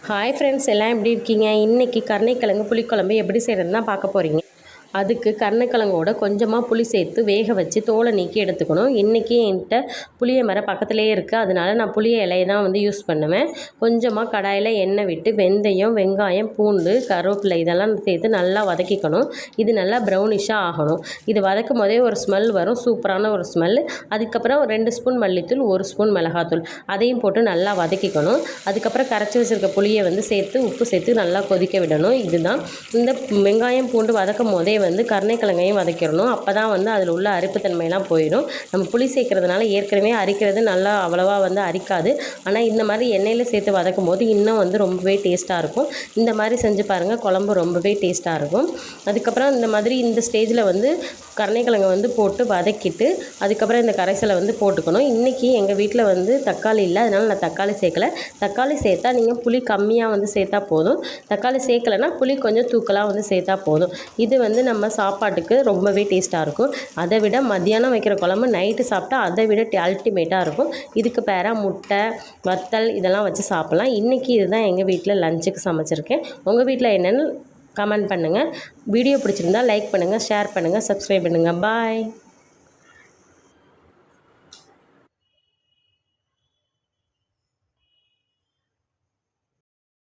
Hi friends, எல்லாம் எப்படி இருக்கீங்க? இன்றைக்கி கருணைக்கிழங்கு புளிக்குழம்பு எப்படி செய்கிறதுன்னு தான் பார்க்க போகிறீங்க. அதுக்கு கருணைக்கிழங்கோட கொஞ்சமாக புளி சேர்த்து வேக வச்சு தோலை நீக்கி எடுத்துக்கணும். இன்றைக்கி என்கிட்ட புளிய மரம் பக்கத்துலேயே இருக்குது, அதனால நான் புளிய இலையை தான் யூஸ் பண்ணுவேன். கொஞ்சமாக கடாயில் எண்ணெய் விட்டு வெந்தயம், வெங்காயம், பூண்டு, கருவேப்பிலை இதெல்லாம் சேர்த்து நல்லா வதக்கிக்கணும். இது நல்லா ப்ரௌனிஷாக ஆகணும். இது வதக்கும் போதே ஒரு ஸ்மெல் வரும், சூப்பரான ஒரு ஸ்மெல். அதுக்கப்புறம் 2 ஸ்பூன் மல்லித்தூள், 1 ஸ்பூன் மிளகாத்தூள் அதையும் போட்டு நல்லா வதக்கிக்கணும். அதுக்கப்புறம் கரைச்சி வச்சுருக்க புளியை சேர்த்து உப்பு சேர்த்து நல்லா கொதிக்க விடணும். இதுதான் இந்த வெங்காயம் பூண்டு வதக்கும் போதே கருணைக்கிழங்கையும் வதக்கிடணும். அப்போ தான் அதில் உள்ள அரிப்புத்தன்மையெல்லாம் போயிடும். நம்ம புளி சேர்க்கறதுனால ஏற்கனவே அரிக்கிறது நல்லா அவ்வளோவா அரிக்காது. ஆனால் இந்த மாதிரி எண்ணெயில் சேர்த்து வதக்கும் போது இன்னும் ரொம்பவே டேஸ்ட்டாக இருக்கும். இந்த மாதிரி செஞ்சு பாருங்கள், குழம்பு ரொம்பவே டேஸ்ட்டாக இருக்கும். அதுக்கப்புறம் இந்த மாதிரி இந்த ஸ்டேஜில் கருணைக்கிழங்கை போட்டு வதக்கிட்டு அதுக்கப்புறம் இந்த கரைசலை போட்டுக்கணும். இன்றைக்கி எங்கள் வீட்டில் தக்காளி இல்லை, அதனால் நான் தக்காளி சேர்க்கலை. தக்காளி சேர்த்தா நீங்கள் புளி கம்மியாக சேர்த்தா போதும். தக்காளி சேர்க்கலைன்னா புளி கொஞ்சம் தூக்கலாக சேர்த்தா போதும். இது நம்ம சாப்பாட்டுக்கு ரொம்பவே டேஸ்ட்டாக இருக்கும். அதை விட மத்தியானம் வைக்கிற குழம்பு நைட்டு சாப்பிட்டா அதை விட அல்டிமேட்டாக இருக்கும். இதுக்கு பேராக முட்டை, வத்தல் இதெல்லாம் வச்சு சாப்பிட்லாம். இன்றைக்கி இதுதான் எங்கள் வீட்டில் லஞ்சுக்கு சமைச்சிருக்கேன். உங்கள் வீட்டில் என்னென்னு கமெண்ட் பண்ணுங்கள். வீடியோ பிடிச்சிருந்தால் லைக் பண்ணுங்கள், ஷேர் பண்ணுங்கள், சப்ஸ்கிரைப் பண்ணுங்கள். பாய்.